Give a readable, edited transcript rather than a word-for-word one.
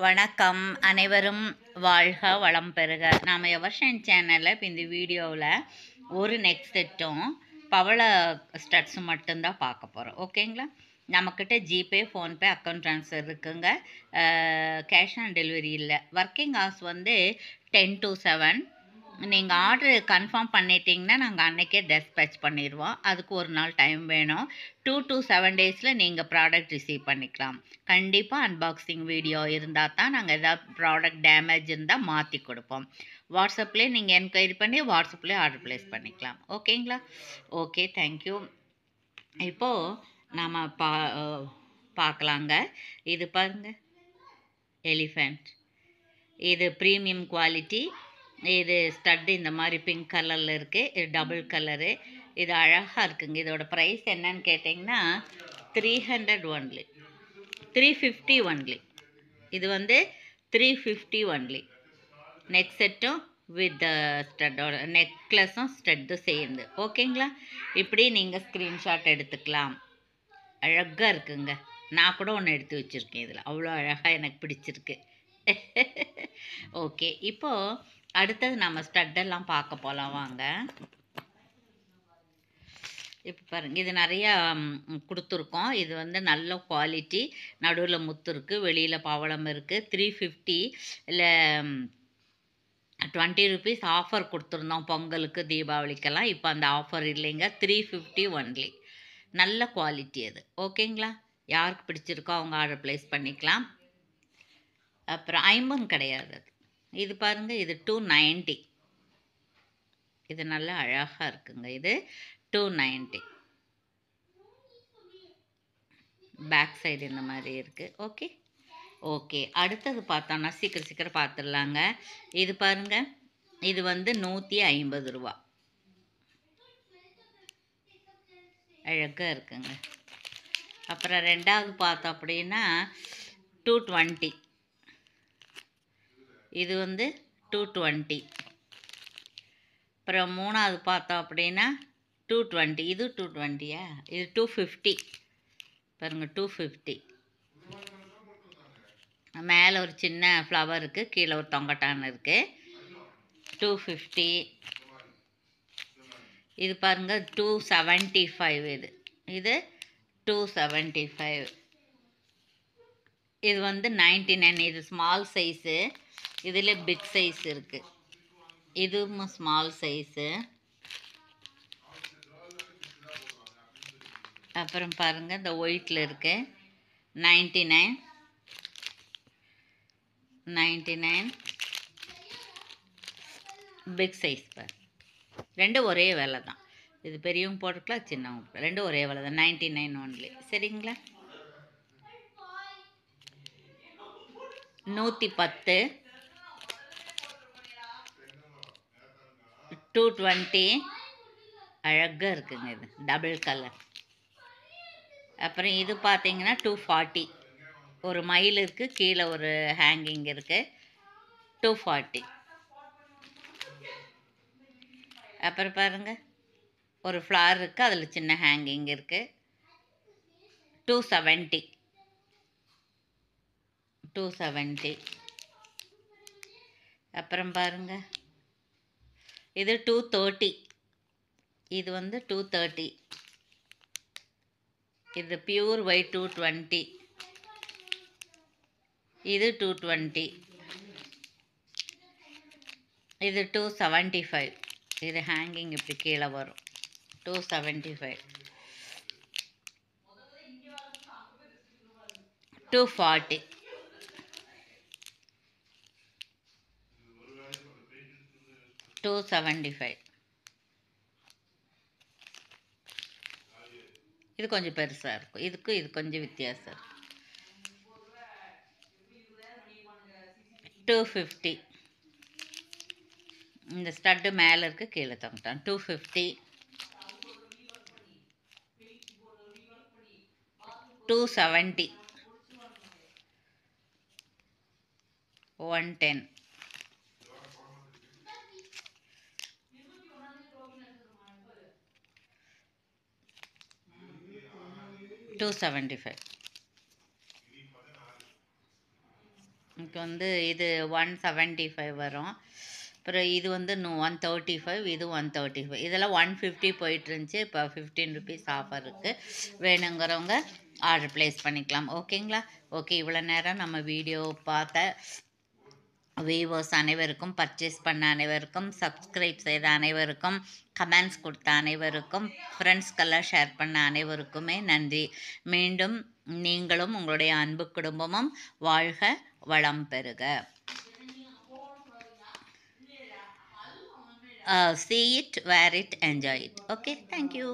வணக்கம். அனைவரும் வாழ்க வளம் பெறுக. நாம் எவர்ஷன் சேனலில் இப்போ இந்த வீடியோவில் ஒரு நெக் செட்டும் பவள ஸ்டட்ஸும் மட்டும்தான் பார்க்க போகிறோம். ஓகேங்களா? நம்மக்கிட்ட ஜிபே, ஃபோன்பே, அக்கௌண்ட் ட்ரான்ஸ்ஃபர் இருக்குங்க. கேஷ் ஆன் டெலிவரி இல்லை. ஒர்க்கிங் ஹவர்ஸ் வந்து 10 to 7. நீங்கள் ஆர்டரு கன்ஃபார்ம் பண்ணிட்டீங்கன்னா நாங்கள் அன்றைக்கே டெஸ்பேச் பண்ணிடுவோம். அதுக்கு ஒரு நாள் டைம் வேணும். 2 to 7 டேஸில் நீங்கள் ப்ராடக்ட் ரிசீவ் பண்ணிக்கலாம். கண்டிப்பாக அன்பாக்சிங் வீடியோ இருந்தால் தான் நாங்கள் எதாவது ப்ராடக்ட் டேமேஜ் இருந்தால் மாற்றி கொடுப்போம். வாட்ஸ்அப்லேயே நீங்கள் என்கொயரி பண்ணி வாட்ஸ்அப்லேயே ஆர்டர் ப்ளேஸ் பண்ணிக்கலாம். ஓகேங்களா? Okay, thank you. இப்போது நாம் பார்க்கலாங்க. இது பாருங்கள், எலிஃபண்ட். இது ப்ரீமியம் குவாலிட்டி. இது ஸ்டட்டு இந்த மாதிரி பிங்க் கலரில் இருக்குது. இது டபுள் கலரு. இது அழகாக இருக்குங்க. இதோட ப்ரைஸ் என்னன்னு கேட்டிங்கன்னா 300 ஒன்லி, 350 ஒன்லி. இது வந்து 350 ஒன்லி. நெக் செட்டும் வித் ஸ்டட்டோட நெக்லஸும் ஸ்டட்டும் சேர்ந்து. ஓகேங்களா? இப்படி நீங்கள் ஸ்க்ரீன்ஷாட் எடுத்துக்கலாம். அழகாக இருக்குங்க. நான் கூட ஒன்று எடுத்து வச்சுருக்கேன். இதில் அவ்வளோ அழகாக எனக்கு பிடிச்சிருக்கு. ஓகே, இப்போது அடுத்தது நம்ம ஸ்டட்டெல்லாம் பார்க்க போகலாம் வாங்க. இப்போ பாருங்கள், இது நிறையா கொடுத்துருக்கோம். இது வந்து நல்ல குவாலிட்டி. நடுவில் முத்து இருக்குது, வெளியில் பவளம் இருக்குது. 350 இல்லை 20 rupees ஆஃபர் கொடுத்துருந்தோம் பொங்கலுக்கு, தீபாவளிக்கெல்லாம். இப்போ அந்த ஆஃபர் இல்லைங்க. 350 ஒன்லி. நல்ல குவாலிட்டி அது. ஓகேங்களா? யாருக்கு பிடிச்சிருக்கோ அவங்க ஆர்டர் ப்ளேஸ் பண்ணிக்கலாம். அப்புறம் ஐம்பன் கிடையாது அது. இது பாருங்கள், இது 290. இது நல்லா அழகாக இருக்குங்க. இது 290. பேக் சைடு இந்த மாதிரி இருக்குது. Okay okay. அடுத்தது பார்த்தோன்னா சீக்கிரம் பார்த்துடலாங்க. இது பாருங்கள், இது வந்து 150 ரூபா. அழகாக இருக்குங்க. அப்புறம் ரெண்டாவது பார்த்தோம் அப்படின்னா 220. இது வந்து 220. அப்புறம் மூணாவது பார்த்தோம் அப்படின்னா 220. இது 220யா? இது 250. பாருங்கள், 250. மேலே ஒரு சின்ன ஃப்ளவர் இருக்குது, கீழே ஒரு தொங்கட்டான் இருக்குது. 250. இது பாருங்கள் 275. இது 275. இது வந்து 99. இது ஸ்மால் சைஸு. இதில் பிக் சைஸ் இருக்குது. இதுவும் ஸ்மால் சைஸு. அப்புறம் பாருங்கள், இந்த ஒயிட்டில் இருக்கு 99. பிக் சைஸ் பாரு. ரெண்டும் ஒரே விலை தான். இது பெரியவங்க போட்டுக்கலாம், சின்னவங்க, ரெண்டும் ஒரே விலை தான். 99 ஒன்லி. சரிங்களா? 110. 220. அழகாக இருக்குங்க. இது டபுள் கலர். அப்புறம் இது பார்த்தீங்கன்னா 240. ஒரு மயில் இருக்குது, கீழே ஒரு ஹேங்கிங் இருக்குது. 240. அப்புறம் பாருங்கள், ஒரு ஃப்ளார் இருக்குது, அதில் சின்ன ஹேங்கிங் இருக்குது. 270. 270. அப்புறம் பாருங்கள், இது 230. இது வந்து 230. இது பியூர் ஒயிட் 220. இது 220. இது 275. இது ஹேங்கிங் இப்படி கீழே வரும். 275. 240. $275. இது கொஞ்சம் பெருசாக இருக்கும். இதுக்கும் இது கொஞ்சம் வித்தியாசம் இருக்கும். 250. இந்த ஸ்டட்டு மேலே இருக்குது, கீழே தொங்கிட்டான். 250. 270. 110. 275. இப்போ வந்து இது 175 வரும். அப்புறம் இது வந்து 135, இது 135. இதெல்லாம் 150 போயிட்டு இருந்துச்சு. இப்போ 15 ருபீஸ் ஆஃபர் இருக்குது. வேணுங்கிறவங்க ஆர்டர் ப்ளேஸ் பண்ணிக்கலாம். ஓகேங்களா? ஓகே, இவ்வளோ நேரம் நம்ம வீடியோ பார்த்த வியூவர்ஸ் அனைவருக்கும், பர்ச்சேஸ் பண்ண அனைவருக்கும், சப்ஸ்கிரைப் செய்த அனைவருக்கும், கமெண்ட்ஸ் கொடுத்த அனைவருக்கும், ஃப்ரெண்ட்ஸ்கெல்லாம் ஷேர் பண்ண அனைவருக்குமே நன்றி. மீண்டும் நீங்களும் உங்களுடைய அன்பு குடும்பமும் வாழ்க வளம் பெறுக. See it, wear it, enjoy it. Okay, thank you.